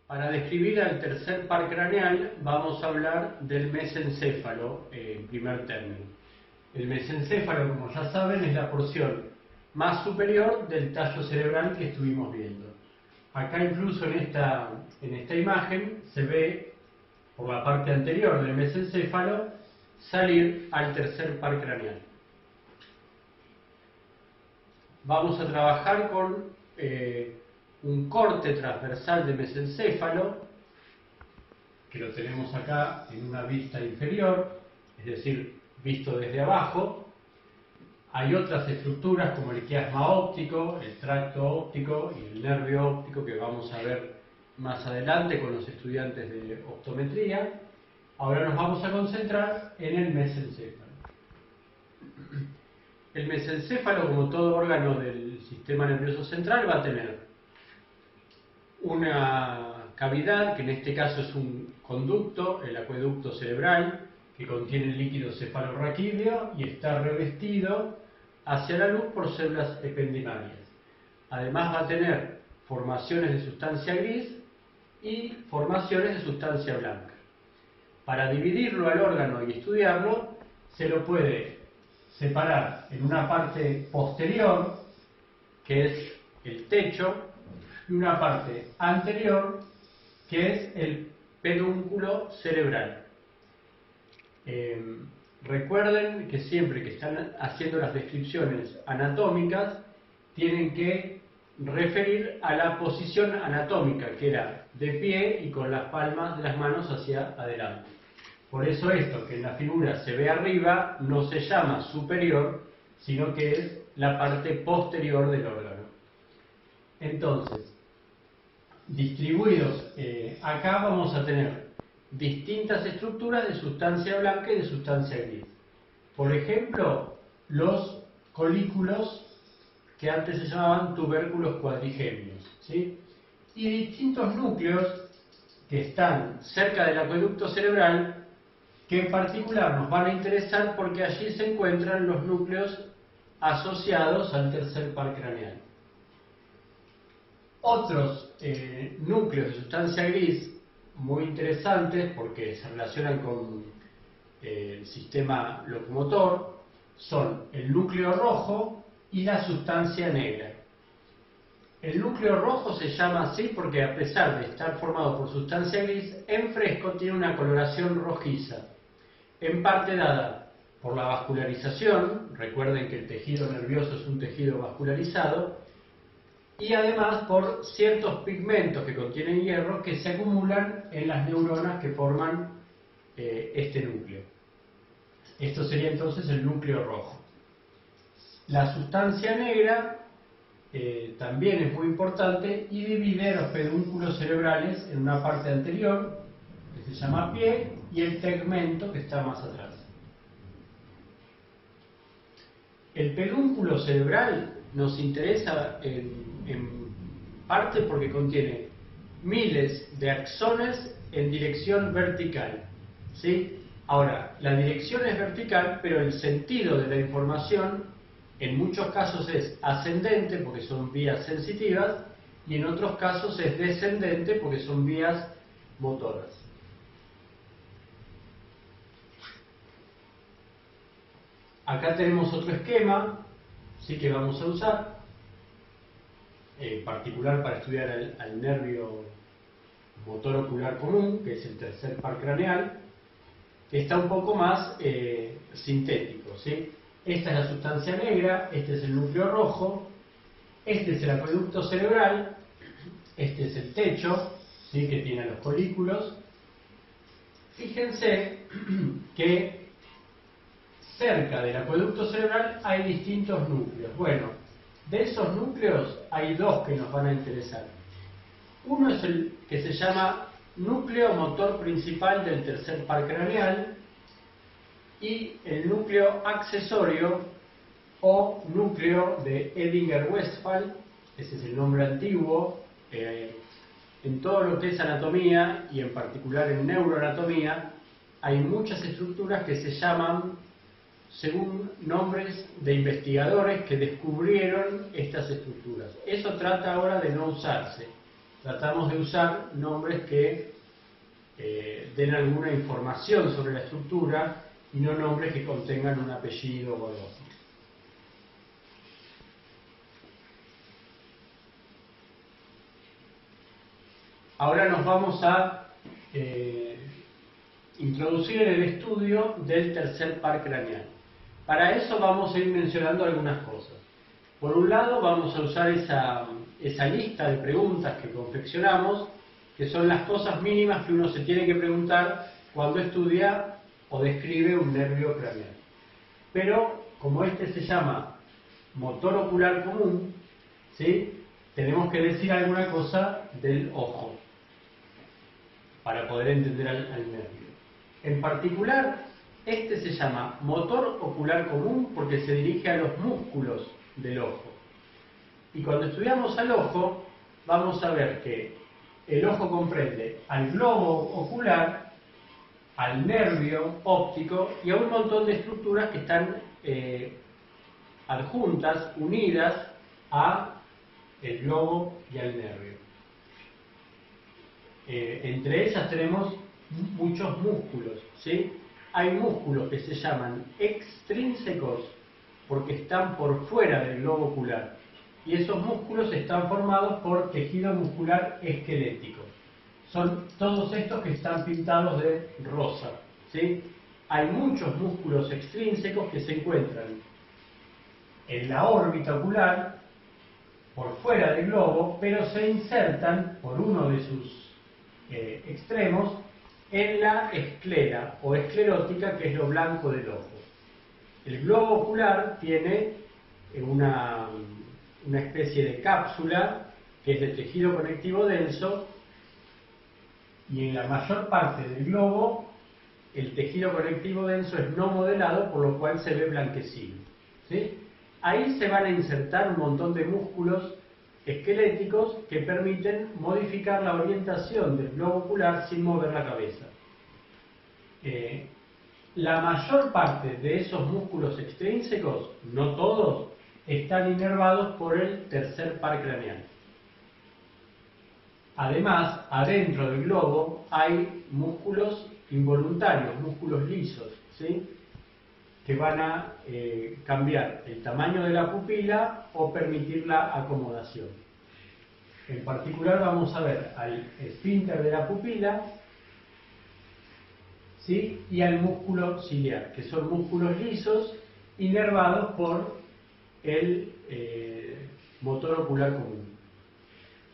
Para describir al tercer par craneal vamos a hablar del mesencéfalo en primer término. El mesencéfalo, como ya saben, es la porción más superior del tallo cerebral que estuvimos viendo. Acá incluso en esta imagen se ve por la parte anterior del mesencéfalo salir al tercer par craneal. Vamos a trabajar con un corte transversal de mesencéfalo, que lo tenemos acá en una vista inferior, es decir, visto desde abajo. Hay otras estructuras como el quiasma óptico, el tracto óptico y el nervio óptico que vamos a ver más adelante con los estudiantes de optometría. Ahora nos vamos a concentrar en el mesencéfalo. El mesencéfalo, como todo órgano del sistema nervioso central, va a tener una cavidad, que en este caso es un conducto, el acueducto cerebral, que contiene el líquido cefalorraquídeo y está revestido hacia la luz por células ependimarias. Además va a tener formaciones de sustancia gris y formaciones de sustancia blanca. Para dividirlo al órgano y estudiarlo, se lo puede separar en una parte posterior, que es el techo, y una parte anterior, que es el pedúnculo cerebral. Recuerden que siempre que están haciendo las descripciones anatómicas, tienen que referir a la posición anatómica, que era de pie y con las palmas de las manos hacia adelante. Por eso esto que en la figura se ve arriba no se llama superior, sino que es la parte posterior del órgano. Entonces, distribuidos acá vamos a tener distintas estructuras de sustancia blanca y de sustancia gris. Por ejemplo, los colículos que antes se llamaban tubérculos cuadrigémeos, ¿sí? Y distintos núcleos que están cerca del acueducto cerebral, que en particular nos van a interesar porque allí se encuentran los núcleos asociados al tercer par craneal. Otros núcleos de sustancia gris muy interesantes porque se relacionan con el sistema locomotor son el núcleo rojo y la sustancia negra. El núcleo rojo se llama así porque, a pesar de estar formado por sustancia gris, en fresco tiene una coloración rojiza, en parte dada por la vascularización. Recuerden que el tejido nervioso es un tejido vascularizado, y además por ciertos pigmentos que contienen hierro que se acumulan en las neuronas que forman este núcleo. Esto sería entonces el núcleo rojo. La sustancia negra también es muy importante y divide los pedúnculos cerebrales en una parte anterior, que se llama pie, y el tegmento, que está más atrás. El pedúnculo cerebral nos interesa en parte porque contiene miles de axones en dirección vertical, ¿sí? Ahora, la dirección es vertical, pero el sentido de la información en muchos casos es ascendente porque son vías sensitivas, y en otros casos es descendente porque son vías motoras. Acá tenemos otro esquema, sí, que vamos a usar, en particular para estudiar al nervio motor ocular común, que es el tercer par craneal, que está un poco más sintético, ¿sí? Esta es la sustancia negra, este es el núcleo rojo, este es el acueducto cerebral, este es el techo, ¿sí?, que tiene los colículos. Fíjense que cerca del acueducto cerebral hay distintos núcleos. Bueno, de esos núcleos hay dos que nos van a interesar. Uno es el que se llama núcleo motor principal del tercer par craneal, y el núcleo accesorio o núcleo de Edinger-Westphal. Ese es el nombre antiguo. En todo lo que es anatomía y en particular en neuroanatomía hay muchas estructuras que se llaman según nombres de investigadores que descubrieron estas estructuras. Eso trata ahora de no usarse. tratamos de usar nombres que den alguna información sobre la estructura y no nombres que contengan un apellido o algo así. Ahora nos vamos a introducir en el estudio del tercer par craneal. Para eso vamos a ir mencionando algunas cosas. Por un lado vamos a usar esa lista de preguntas que confeccionamos, que son las cosas mínimas que uno se tiene que preguntar cuando estudia o describe un nervio craneal. Pero como este se llama motor ocular común, ¿sí?, tenemos que decir alguna cosa del ojo para poder entender al nervio. En particular, este se llama motor ocular común porque se dirige a los músculos del ojo. Y cuando estudiamos al ojo, vamos a ver que el ojo comprende al globo ocular, al nervio óptico y a un montón de estructuras que están adjuntas, unidas a el globo y al nervio. Entre ellas tenemos muchos músculos, ¿sí? Hay músculos que se llaman extrínsecos porque están por fuera del globo ocular y esos músculos están formados por tejido muscular esquelético. Son todos estos que están pintados de rosa, ¿sí? Hay muchos músculos extrínsecos que se encuentran en la órbita ocular, por fuera del globo, pero se insertan por uno de sus extremos en la esclera o esclerótica, que es lo blanco del ojo. El globo ocular tiene una especie de cápsula que es de tejido conectivo denso, y en la mayor parte del globo el tejido conectivo denso es no modelado, por lo cual se ve blanquecino, ¿sí? Ahí se van a insertar un montón de músculos esqueléticos que permiten modificar la orientación del globo ocular sin mover la cabeza. La mayor parte de esos músculos extrínsecos, no todos, están inervados por el tercer par craneal. Además, adentro del globo hay músculos involuntarios, músculos lisos, ¿sí?, que van a cambiar el tamaño de la pupila o permitir la acomodación. En particular vamos a ver al esfínter de la pupila, ¿sí?, y al músculo ciliar, que son músculos lisos inervados por el motor ocular común.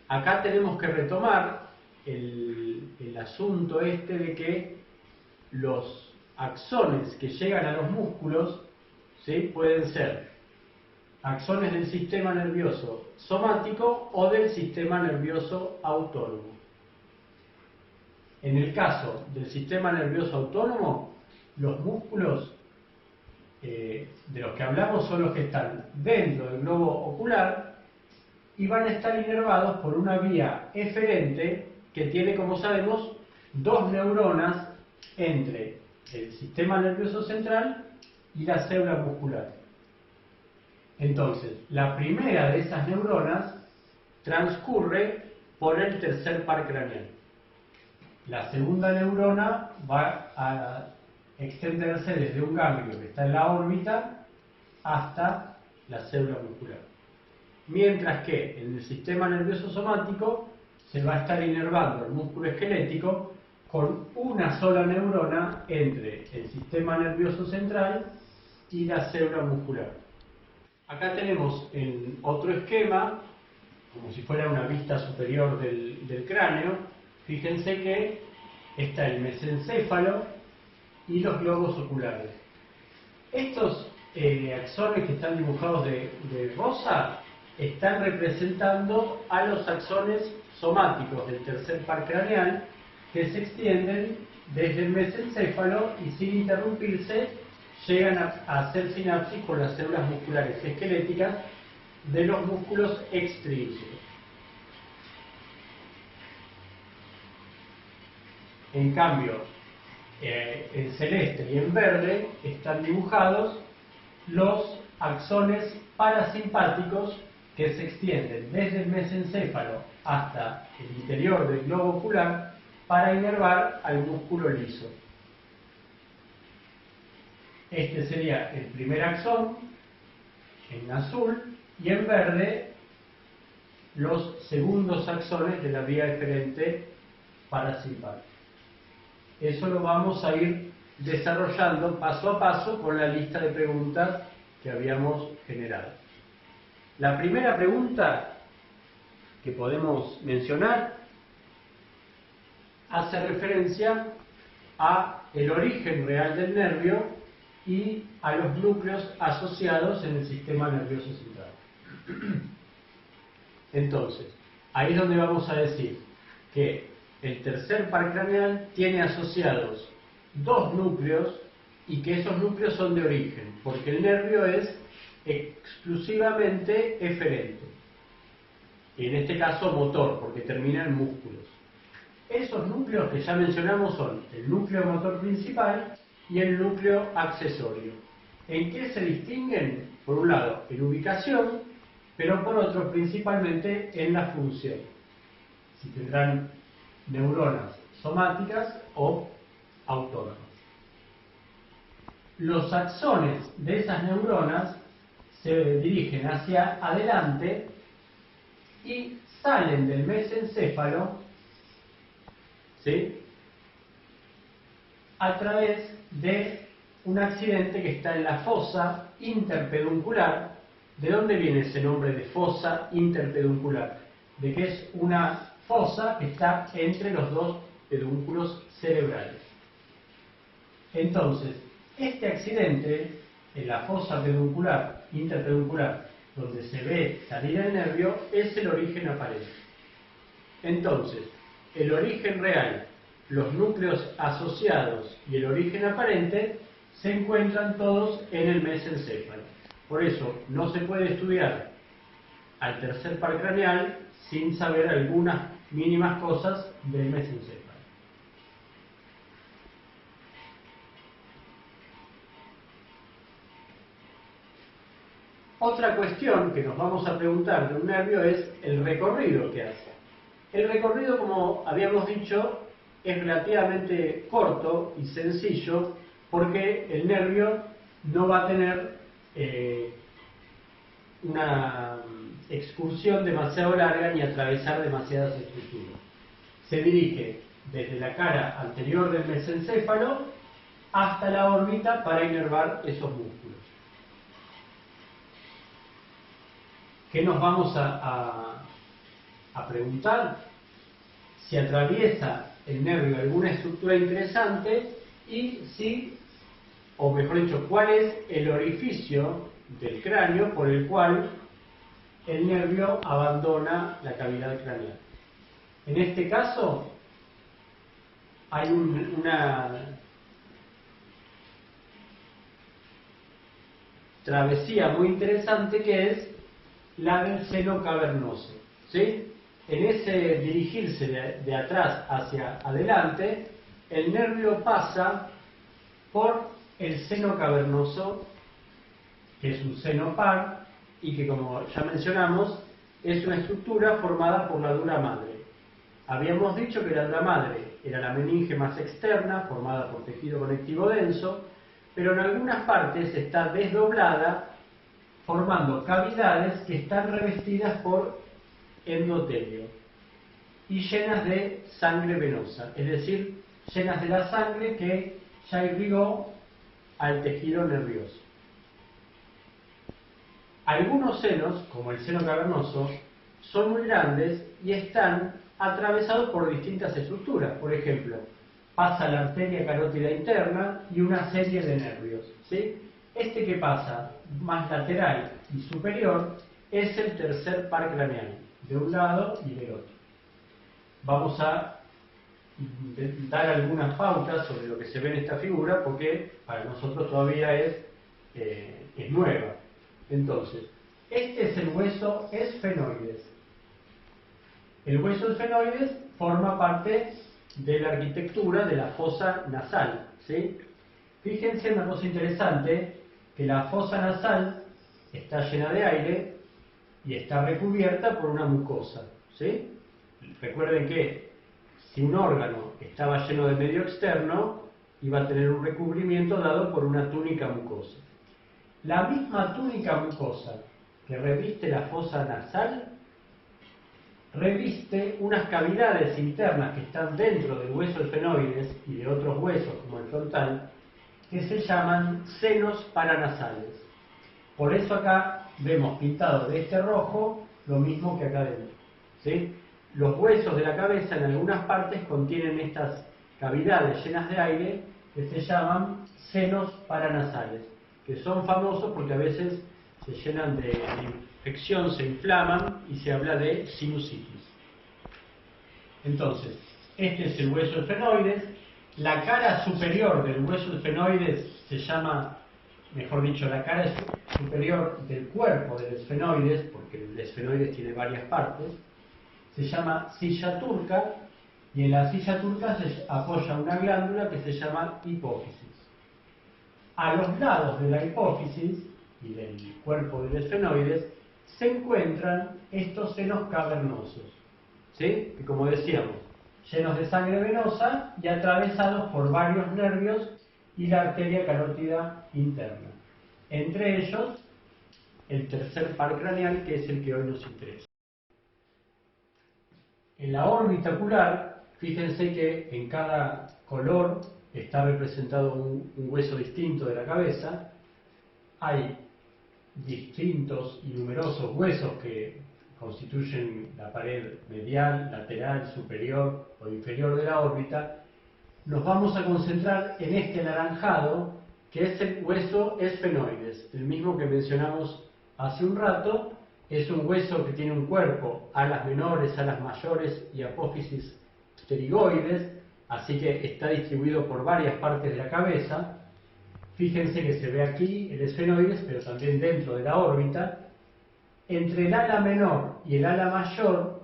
Acá tenemos que retomar el asunto este de que los axones que llegan a los músculos, ¿sí?, pueden ser axones del sistema nervioso somático o del sistema nervioso autónomo. En el caso del sistema nervioso autónomo, los músculos de los que hablamos son los que están dentro del globo ocular y van a estar inervados por una vía eferente que tiene, como sabemos, dos neuronas entre el sistema nervioso central y la célula muscular. Entonces, la primera de esas neuronas transcurre por el tercer par craneal. La segunda neurona va a extenderse desde un ganglio que está en la órbita hasta la célula muscular. Mientras que en el sistema nervioso somático se va a estar inervando el músculo esquelético con una sola neurona entre el sistema nervioso central y la célula muscular. Acá tenemos en otro esquema, como si fuera una vista superior del cráneo, fíjense que está el mesencéfalo y los globos oculares. Estos axones que están dibujados de rosa están representando a los axones somáticos del tercer par craneal que se extienden desde el mesencéfalo y sin interrumpirse llegan a hacer sinapsis con las células musculares esqueléticas de los músculos extrínsecos. En cambio, en celeste y en verde están dibujados los axones parasimpáticos que se extienden desde el mesencéfalo hasta el interior del globo ocular para inervar al músculo liso. Este sería el primer axón, en azul, y en verde los segundos axones de la vía eferente parasimpática. Eso lo vamos a ir desarrollando paso a paso con la lista de preguntas que habíamos generado. La primera pregunta que podemos mencionar hace referencia a el origen real del nervio y a los núcleos asociados en el sistema nervioso central. Entonces, ahí es donde vamos a decir que el tercer par craneal tiene asociados dos núcleos y que esos núcleos son de origen, porque el nervio es exclusivamente eferente, y en este caso motor, porque termina en músculos. Esos núcleos que ya mencionamos son el núcleo motor principal y el núcleo accesorio. ¿En qué se distinguen? Por un lado, en ubicación, pero por otro, principalmente en la función. Si tendrán neuronas somáticas o autónomas. Los axones de esas neuronas se dirigen hacia adelante y salen del mesencéfalo, ¿sí?, a través de un accidente que está en la fosa interpeduncular. ¿De dónde viene ese nombre de fosa interpeduncular? De que es una fosa que está entre los dos pedúnculos cerebrales. Entonces, este accidente en la fosa peduncular, interpeduncular, donde se ve salir el nervio, es el origen aparente. Entonces, el origen real, los núcleos asociados y el origen aparente se encuentran todos en el mesencéfalo. Por eso no se puede estudiar al tercer par craneal sin saber algunas mínimas cosas del mesencéfalo. Otra cuestión que nos vamos a preguntar de un nervio es el recorrido que hace. El recorrido, como habíamos dicho, es relativamente corto y sencillo porque el nervio no va a tener una excursión demasiado larga ni atravesar demasiadas estructuras. Se dirige desde la cara anterior del mesencéfalo hasta la órbita para inervar esos músculos. ¿Qué nos vamos a preguntar? Si atraviesa el nervio alguna estructura interesante y si, o mejor dicho, cuál es el orificio del cráneo por el cual el nervio abandona la cavidad craneal. En este caso hay una travesía muy interesante que es la del seno cavernoso, ¿sí? En ese dirigirse de atrás hacia adelante, el nervio pasa por el seno cavernoso, que es un seno par y que, como ya mencionamos, es una estructura formada por la dura madre. Habíamos dicho que la dura madre era la meninge más externa, formada por tejido conectivo denso, pero en algunas partes está desdoblada, formando cavidades que están revestidas por endotelio y llenas de sangre venosa, es decir, llenas de la sangre que ya irrigó al tejido nervioso. Algunos senos, como el seno cavernoso, son muy grandes y están atravesados por distintas estructuras. Por ejemplo, pasa la arteria carótida interna y una serie de nervios, ¿sí? Este que pasa más lateral y superior es el tercer par craneal, de un lado y del otro. Vamos a dar algunas pautas sobre lo que se ve en esta figura porque para nosotros todavía es nueva. Entonces, este es el hueso esfenoides. El hueso esfenoides forma parte de la arquitectura de la fosa nasal, ¿sí? Fíjense una cosa interesante, que la fosa nasal está llena de aire y está recubierta por una mucosa, ¿sí? Recuerden que si un órgano estaba lleno de medio externo, iba a tener un recubrimiento dado por una túnica mucosa. La misma túnica mucosa que reviste la fosa nasal, reviste unas cavidades internas que están dentro del hueso esfenoides y de otros huesos como el frontal, que se llaman senos paranasales. Por eso acá vemos pintado de este rojo lo mismo que acá dentro, ¿sí? Los huesos de la cabeza en algunas partes contienen estas cavidades llenas de aire que se llaman senos paranasales, que son famosos porque a veces se llenan de infección, se inflaman y se habla de sinusitis. Entonces, este es el hueso esfenoides. La cara superior del hueso esfenoides se llama, mejor dicho, la cara superior del cuerpo del esfenoides, porque el esfenoides tiene varias partes, se llama silla turca, y en la silla turca se apoya una glándula que se llama hipófisis. A los lados de la hipófisis y del cuerpo del esfenoides se encuentran estos senos cavernosos, ¿sí? Que, como decíamos, llenos de sangre venosa y atravesados por varios nervios y la arteria carótida interna. Entre ellos, el tercer par craneal, que es el que hoy nos interesa. En la órbita ocular, fíjense que en cada color está representado un hueso distinto de la cabeza. Hay distintos y numerosos huesos que constituyen la pared medial, lateral, superior o inferior de la órbita. Nos vamos a concentrar en este anaranjado, que es el hueso esfenoides, el mismo que mencionamos hace un rato. Es un hueso que tiene un cuerpo, alas menores, alas mayores y apófisis pterigoides, así que está distribuido por varias partes de la cabeza. Fíjense que se ve aquí el esfenoides, pero también dentro de la órbita. Entre el ala menor y el ala mayor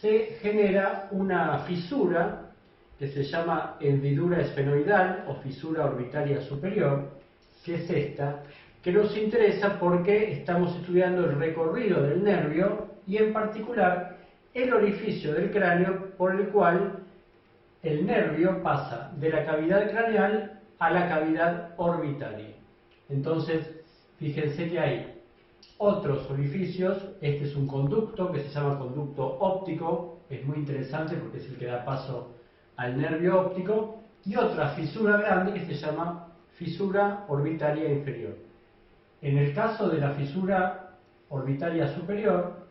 se genera una fisura que se llama hendidura esfenoidal o fisura orbitaria superior, que es esta, que nos interesa porque estamos estudiando el recorrido del nervio y en particular el orificio del cráneo por el cual el nervio pasa de la cavidad craneal a la cavidad orbitaria. Entonces, fíjense que hay otros orificios. Este es un conducto que se llama conducto óptico, es muy interesante porque es el que da paso al nervio óptico, y otra fisura grande que se llama fisura orbitaria inferior. En el caso de la fisura orbitaria superior,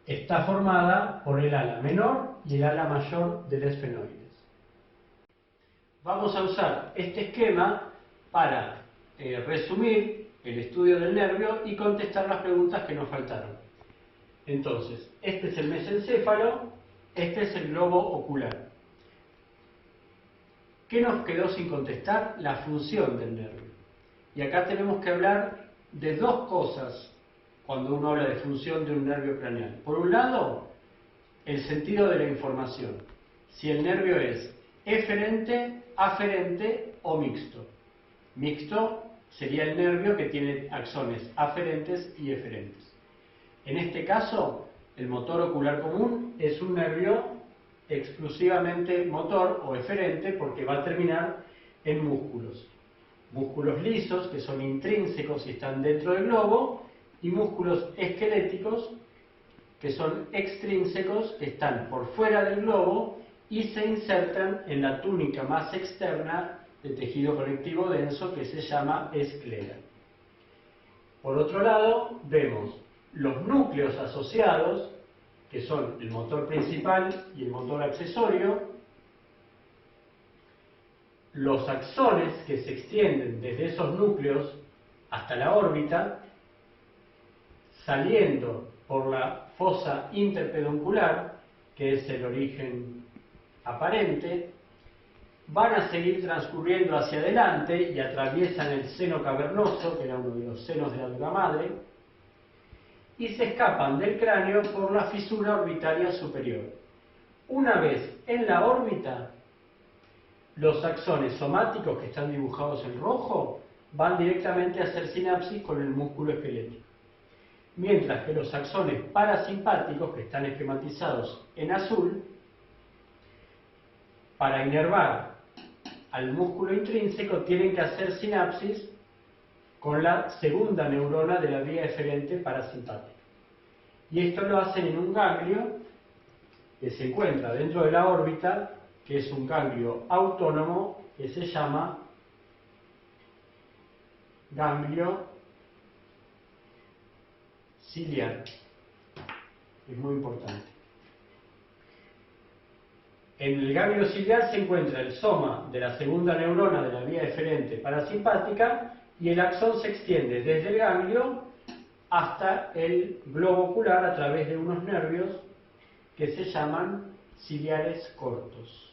está formada por el ala menor y el ala mayor del esfenoides. Vamos a usar este esquema para resumir el estudio del nervio y contestar las preguntas que nos faltaron. Entonces, este es el mesencéfalo, este es el globo ocular. ¿Qué nos quedó sin contestar? La función del nervio. Y acá tenemos que hablar de dos cosas cuando uno habla de función de un nervio craneal. Por un lado, el sentido de la información. Si el nervio es eferente, aferente o mixto. Mixto sería el nervio que tiene axones aferentes y eferentes. En este caso, el motor ocular común es un nervio exclusivamente motor o eferente porque va a terminar en músculos. Músculos lisos, que son intrínsecos y están dentro del globo, y músculos esqueléticos, que son extrínsecos, que están por fuera del globo y se insertan en la túnica más externa de tejido conectivo denso que se llama esclera. Por otro lado, vemos los núcleos asociados, que son el motor principal y el motor accesorio, los axones que se extienden desde esos núcleos hasta la órbita, saliendo por la fosa interpeduncular, que es el origen aparente, van a seguir transcurriendo hacia adelante y atraviesan el seno cavernoso, que era uno de los senos de la dura madre, y se escapan del cráneo por la fisura orbitaria superior. Una vez en la órbita, los axones somáticos que están dibujados en rojo van directamente a hacer sinapsis con el músculo esquelético. mientras que los axones parasimpáticos, que están esquematizados en azul, para inervar al músculo intrínseco tienen que hacer sinapsis con la segunda neurona de la vía eferente parasimpática. Y esto lo hacen en un ganglio que se encuentra dentro de la órbita, que es un ganglio autónomo que se llama ganglio ciliar. Es muy importante. En el ganglio ciliar se encuentra el soma de la segunda neurona de la vía eferente parasimpática y el axón se extiende desde el ganglio hasta el globo ocular a través de unos nervios que se llaman ciliares cortos.